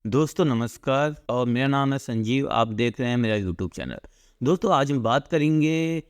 दोस्तों नमस्कार और मेरा नाम है संजीव। आप देख रहे हैं मेरा यूट्यूब चैनल। दोस्तों आज हम बात करेंगे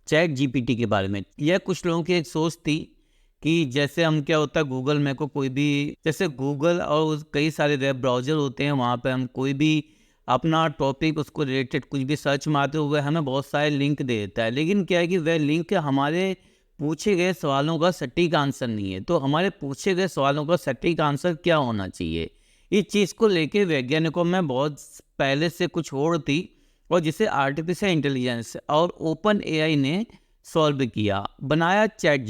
चैट जीपीटी के बारे में। यह कुछ लोगों की एक सोच थी कि जैसे हम क्या होता है गूगल में को कोई भी जैसे गूगल और कई सारे वेब ब्राउज़र होते हैं, वहाँ पे हम कोई भी अपना टॉपिक उसको रिलेटेड कुछ भी सर्च मारते हुए हमें बहुत सारे लिंक दे देता है। लेकिन क्या है कि वह लिंक हमारे पूछे गए सवालों का सटीक आंसर नहीं है। तो हमारे पूछे गए सवालों का सटीक आंसर क्या होना चाहिए, इस चीज़ को लेके वैज्ञानिकों में बहुत पहले से कुछ होड़ थी और जिसे आर्टिफिशियल इंटेलिजेंस और ओपन एआई ने सॉल्व किया, बनाया चैट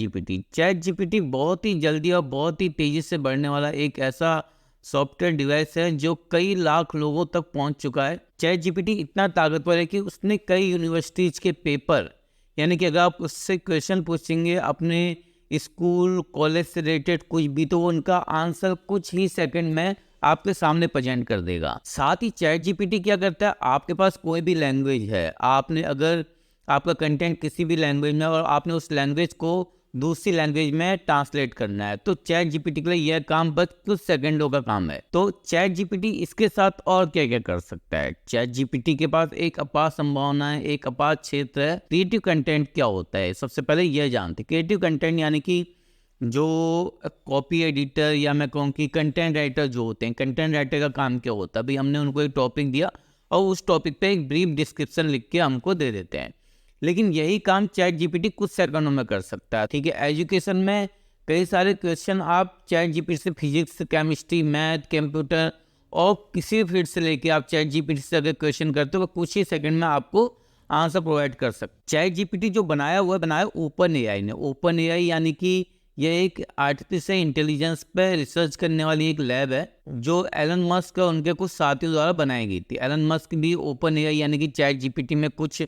जीपीटी बहुत ही जल्दी और बहुत ही तेज़ी से बढ़ने वाला एक ऐसा सॉफ्टवेयर डिवाइस है जो कई लाख लोगों तक पहुंच चुका है। चैट जीपीटी इतना ताकतवर है कि उसने कई यूनिवर्सिटीज़ के पेपर, यानी कि अगर आप उससे क्वेश्चन पूछेंगे अपने स्कूल कॉलेज से रिलेटेड कुछ भी, तो वो उनका आंसर कुछ ही सेकंड में आपके सामने प्रेजेंट कर देगा। साथ ही चैट जीपीटी क्या करता है, आपके पास कोई भी लैंग्वेज है, आपने अगर आपका कंटेंट किसी भी लैंग्वेज में और आपने उस लैंग्वेज को दूसरी लैंग्वेज में ट्रांसलेट करना है, तो चैट जीपीटी के लिए यह काम बस कुछ सेकंडों का काम है। तो चैट जीपीटी इसके साथ और क्या क्या कर सकता है। चैट जीपीटी के पास एक अपार संभावना है, एक अपार क्षेत्र है। क्रिएटिव कंटेंट क्या होता है, सबसे पहले यह जानते। क्रिएटिव कंटेंट यानी कि जो कॉपी एडिटर या मैं कहूँ कि कंटेंट राइटर जो होते हैं, कंटेंट राइटर का काम क्या होता है, भाई हमने उनको एक टॉपिक दिया और उस टॉपिक पे एक ब्रीफ डिस्क्रिप्शन लिख के हमको दे देते हैं। लेकिन यही काम चैट जीपीटी कुछ सेकंडों में कर सकता है। ठीक है, एजुकेशन में कई सारे क्वेश्चन आप चैट जीपीटी से, फिजिक्स केमिस्ट्री मैथ कंप्यूटर और किसी भी फील्ड से लेके आप चैट जीपीटी से अगर क्वेश्चन करते हो तो कुछ ही सेकंड में आपको आंसर प्रोवाइड कर सकते। चैट जीपीटी जो बनाया हुआ है, बनाया ओपन एआई ने। ओपन एआई यानी कि यह एक आर्टिफिशियल इंटेलिजेंस पे रिसर्च करने वाली एक लैब है जो एलन मस्क और उनके कुछ साथियों द्वारा बनाई गई थी। एलन मस्क भी ओपन एआई यानी कि चैट जीपीटी में कुछ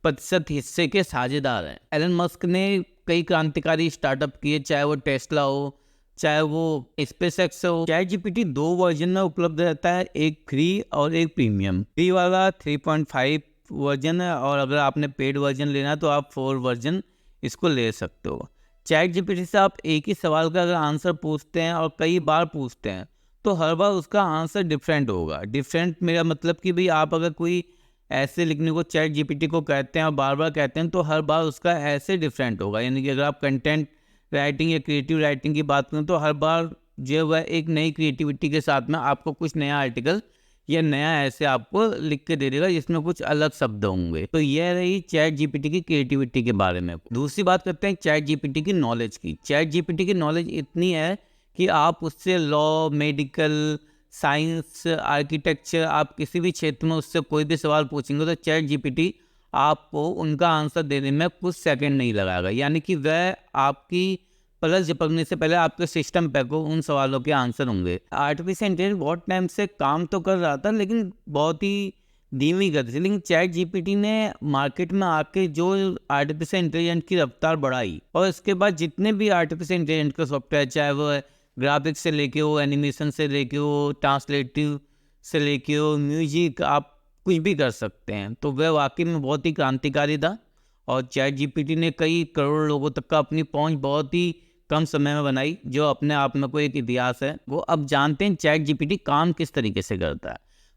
प्रतिशत हिस्से के साझेदार हैं। एलन मस्क ने कई क्रांतिकारी स्टार्टअप किए, चाहे वो टेस्ला हो, चाहे वो स्पेसएक्स हो। चैट जीपीटी 2 वर्जन में उपलब्ध रहता है, एक फ्री और एक प्रीमियम। फ्री वाला 3.5 वर्जन है और अगर आपने पेड वर्जन लेना है तो आप 4 वर्जन इसको ले सकते हो। चैट जीपीटी से आप एक ही सवाल का अगर आंसर पूछते हैं और कई बार पूछते हैं तो हर बार उसका आंसर डिफरेंट होगा। डिफरेंट मेरा मतलब कि भाई आप अगर कोई ऐसे लिखने को चैट जीपीटी को कहते हैं और बार बार कहते हैं तो हर बार उसका ऐसे डिफरेंट होगा। यानी कि अगर आप कंटेंट राइटिंग या क्रिएटिव राइटिंग की बात करें तो हर बार जो वह एक नई क्रिएटिविटी के साथ में आपको कुछ नया आर्टिकल या नया ऐसे आपको लिख के दे देगा जिसमें कुछ अलग शब्द होंगे। तो यह रही चैट जीपीटी की क्रिएटिविटी के बारे में। दूसरी बात करते हैं चैट जीपीटी की नॉलेज की। चैट जीपीटी की नॉलेज इतनी है कि आप उससे लॉ, मेडिकल, साइंस, आर्किटेक्चर, आप किसी भी क्षेत्र में उससे कोई भी सवाल पूछेंगे तो चैट जीपीटी आपको उनका आंसर देने में कुछ सेकंड नहीं लगाएगा। यानी कि वह आपकी पलक झपकने से पहले आपके सिस्टम पे को उन सवालों के आंसर होंगे। आर्टिफिशियल इंटेलिजेंस बहुत टाइम से काम तो कर रहा था लेकिन बहुत ही धीमी गति से, लेकिन चैट जीपीटी ने मार्केट में आके जो आर्टिफिशियल इंटेलिजेंस की रफ्तार बढ़ाई और इसके बाद जितने भी आर्टिफिशियल इंटेलिजेंस का सॉफ्टवेयर, चाहे वो ग्राफिक्स से लेके हो, एनिमेशन से लेके हो, ट्रांसलेटिव से लेके हो, म्यूजिक, आप कुछ भी कर सकते हैं। तो वह वाकई में बहुत ही क्रांतिकारी था और चैट जीपीटी ने कई करोड़ लोगों तक का अपनी पहुंच बहुत ही कम समय में बनाई, जो अपने आप में कोई एक इतिहास है। वो अब जानते हैं चैट जीपीटी काम किस तरीके से करता है।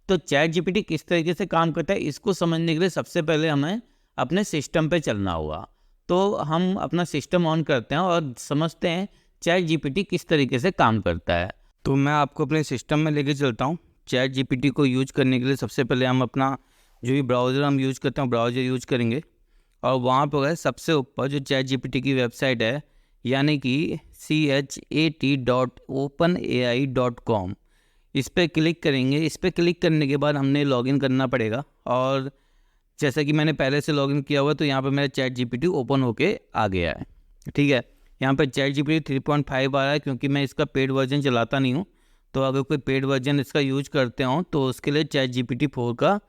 तो चैट जीपीटी किस तरीके से काम करता है इसको समझने के लिए सबसे पहले हमें अपने सिस्टम पे चलना होगा। तो हम अपना सिस्टम ऑन करते हैं और समझते हैं चैट जीपीटी किस तरीके से काम करता है। तो मैं आपको अपने सिस्टम में लेके चलता हूँ। चैट जीपीटी को यूज करने के लिए सबसे पहले हम अपना जो भी ब्राउज़र हम यूज करते हैं ब्राउज़र यूज करेंगे और वहाँ पर सबसे ऊपर जो चैट जीपीटी की वेबसाइट है यानी कि chat.openai.com, इस पर क्लिक करेंगे। इस पर क्लिक करने के बाद हमने लॉगिन करना पड़ेगा और जैसा कि मैंने पहले से लॉगिन किया हुआ तो यहाँ पर मेरा चैट जीपीटी ओपन होके आ गया है। ठीक है, यहाँ पर चैट जीपीटी 3.5 आ रहा है क्योंकि मैं इसका पेड वर्जन चलाता नहीं हूँ। तो अगर कोई पेड वर्जन इसका यूज करते हो तो उसके लिए चैट जीपीटी 4 का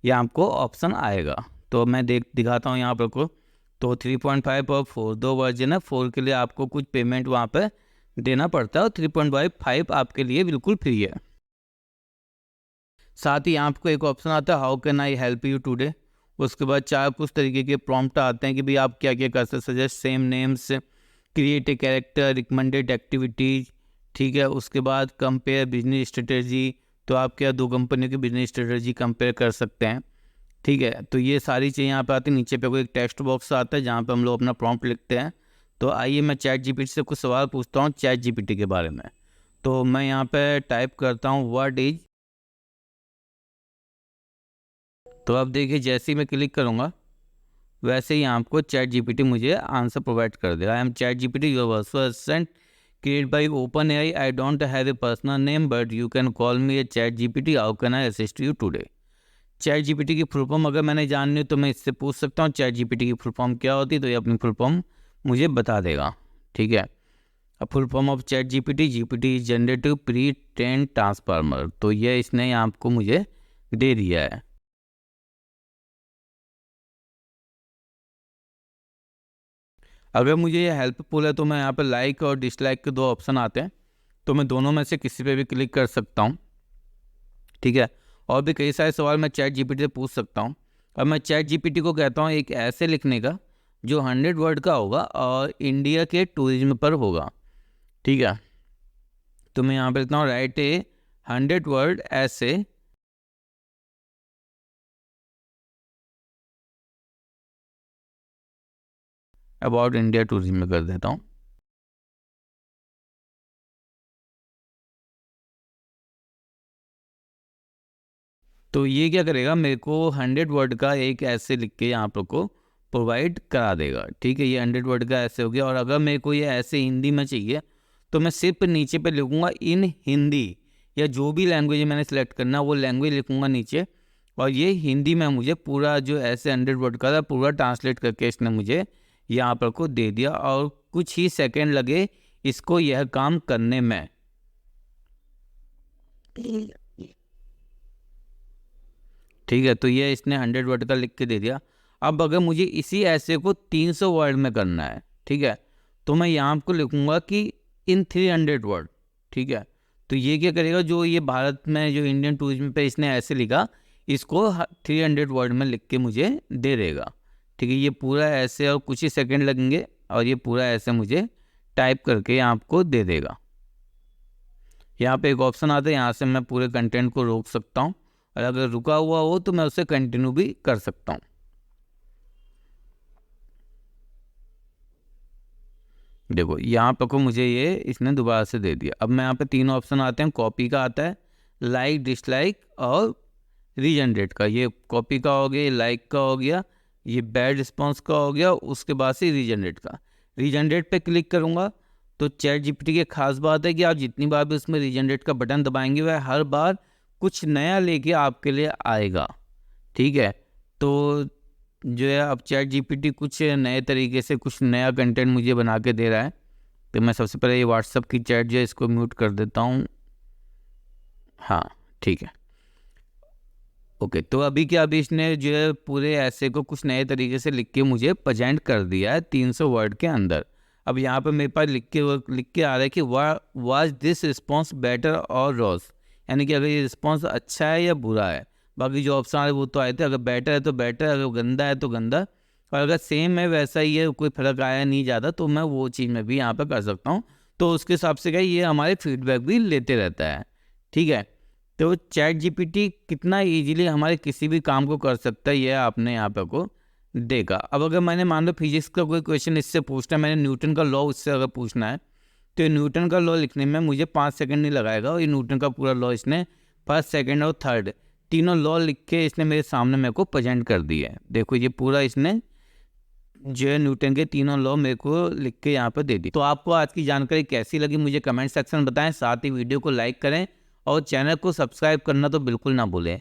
यहाँ आपको ऑप्शन आएगा। तो मैं दिखाता हूँ यहाँ पर को। तो 3.5 और 4 दो वर्जन है। 4 के लिए आपको कुछ पेमेंट वहाँ पे देना पड़ता है और 3.5 आपके लिए बिल्कुल फ्री है। साथ ही यहाँ आपको एक ऑप्शन आता है how can I help you today. उसके बाद चार कुछ तरीके के प्रॉम्प्ट आते हैं कि भाई आप क्या क्या कर सकते, suggest same names, create a character, recommended activities. ठीक है, उसके बाद कंपेयर बिजनेस स्ट्रेटेजी, तो आप क्या दो कंपनियों की बिजनेस स्ट्रेटजी कंपेयर कर सकते हैं। ठीक है, तो ये सारी चीज़ें यहाँ पे आती हैं। नीचे पे कोई एक टेक्स्ट बॉक्स आता है जहाँ पे हम लोग अपना प्रॉम्प्ट लिखते हैं। तो आइए मैं चैट जीपीटी से कुछ सवाल पूछता हूँ चैट जीपीटी के बारे में। तो मैं यहाँ पे टाइप करता हूँ व्हाट इज। तो अब देखिए जैसे ही मैं क्लिक करूँगा वैसे ही आपको चैट जीपीटी मुझे आंसर प्रोवाइड कर देगा। I am chat GPT your virtual assistant create bye open AI. I don't have a personal name but you can call me a chat GPT. How can I assist you today. Chat GPT की full form अगर मैंने जाननी हो तो मैं इससे पूछ सकता हूँ चैट जीपीटी की फुल फॉर्म क्या होती है, तो ये अपनी फुल फॉर्म मुझे बता देगा। ठीक है, अब full form of chat GPT, GPT generative pre train transformer. तो ये इसने आपको मुझे दे दिया है। अगर मुझे ये हेल्पफुल है तो मैं यहाँ पर लाइक और डिसलाइक के दो ऑप्शन आते हैं, तो मैं दोनों में से किसी पे भी क्लिक कर सकता हूँ। ठीक है, और भी कई सारे सवाल मैं चैट जीपीटी से पूछ सकता हूँ। अब मैं चैट जीपीटी को कहता हूँ एक ऐसे लिखने का जो 100 वर्ड का होगा और इंडिया के टूरिज्म पर होगा। ठीक है, तो मैं यहाँ पे लिखता हूँ राइट ए 100 वर्ड ऐसे अबाउट इंडिया टूरिज्म में कर देता हूँ। तो ये क्या करेगा, मेरे को 100 वर्ड का एक ऐसे लिख के यहाँ पर को प्रोवाइड करा देगा। ठीक है, ये 100 वर्ड का ऐसे हो गया। और अगर मेरे को ये ऐसे हिंदी में चाहिए तो मैं सिर्फ नीचे पे लिखूँगा इन हिंदी, या जो भी लैंग्वेज मैंने सेलेक्ट करना वो लैंग्वेज लिखूँगा नीचे, और ये हिंदी में मुझे पूरा जो ऐसे 100 वर्ड का था पूरा ट्रांसलेट करके इसने मुझे यहाँ पर को दे दिया। और कुछ ही सेकेंड लगे इसको यह काम करने में। ठीक है, तो ये इसने 100 वर्ड का लिख के दे दिया। अब अगर मुझे इसी ऐसे को 300 वर्ड में करना है, ठीक है, तो मैं यहाँ को लिखूँगा कि इन 300 वर्ड। ठीक है, तो ये क्या करेगा, जो ये भारत में जो इंडियन टूरिज्म पे इसने ऐसे लिखा इसको 300 वर्ड में लिख के मुझे दे देगा। ठीक है, ये पूरा ऐसे और कुछ ही सेकंड लगेंगे और ये पूरा ऐसे मुझे टाइप करके आपको दे देगा। यहाँ पे एक ऑप्शन आता है, यहाँ से मैं पूरे कंटेंट को रोक सकता हूँ, और अगर रुका हुआ हो तो मैं उसे कंटिन्यू भी कर सकता हूँ। देखो यहाँ पर को मुझे ये इसने दोबारा से दे दिया। अब मैं यहाँ पे तीन ऑप्शन आते हैं, कॉपी का आता है, लाइक, डिसलाइक और रीजनरेट का। ये कॉपी का हो गया, ये लाइक का हो गया, ये बैड रिस्पॉन्स का हो गया, उसके बाद से रीजनरेट का। रीजनरेट पे क्लिक करूँगा तो चैट जीपीटी की खास बात है कि आप जितनी बार भी उसमें रीजनरेट का बटन दबाएंगे वह हर बार कुछ नया लेके आपके लिए आएगा। ठीक है, तो जो है अब चैट जीपीटी कुछ नए तरीके से कुछ नया कंटेंट मुझे बना के दे रहा है। तो मैं सबसे पहले ये व्हाट्सअप की चैट जो है इसको म्यूट कर देता हूँ। हाँ ठीक है, ओके। तो अभी क्या, अभी इसने जो है पूरे ऐसे को कुछ नए तरीके से लिख के मुझे प्रेजेंट कर दिया है 300 वर्ड के अंदर। अब यहाँ पे मेरे पास लिख के आ रहा है कि वाज दिस रिस्पॉन्स बेटर और रॉस, यानी कि अगर ये रिस्पॉन्स अच्छा है या बुरा है। बाकी जो ऑप्शन आ रहे वो तो आए थे, अगर बेटर है तो बेटर, अगर गंदा है तो गंदा, और अगर सेम है वैसा ही है, कोई फर्क आया नहीं ज़्यादा, तो मैं वो चीज़ में भी यहाँ पर कर सकता हूँ। तो उसके हिसाब से क्या, ये हमारे फीडबैक भी लेते रहता है। ठीक है, तो चैट जीपीटी कितना इजीली हमारे किसी भी काम को कर सकता है, यह आपने यहाँ पे को देखा। अब अगर मैंने मान लो फिजिक्स का कोई क्वेश्चन इससे पूछना है, मैंने न्यूटन का लॉ उससे अगर पूछना है, तो ये न्यूटन का लॉ लिखने में मुझे 5 सेकंड नहीं लगाएगा, और ये न्यूटन का पूरा लॉ इसने फर्स्ट, सेकंड और थर्ड तीनों लॉ लिख के इसने मेरे सामने मेरे को प्रेजेंट कर दिया है। देखो ये पूरा इसने जो है न्यूटन के तीनों लॉ मेरे को लिख के यहाँ पर दे दी। तो आपको आज की जानकारी कैसी लगी मुझे कमेंट सेक्शन में बताएं, साथ ही वीडियो को लाइक करें और चैनल को सब्सक्राइब करना तो बिल्कुल ना भूलें।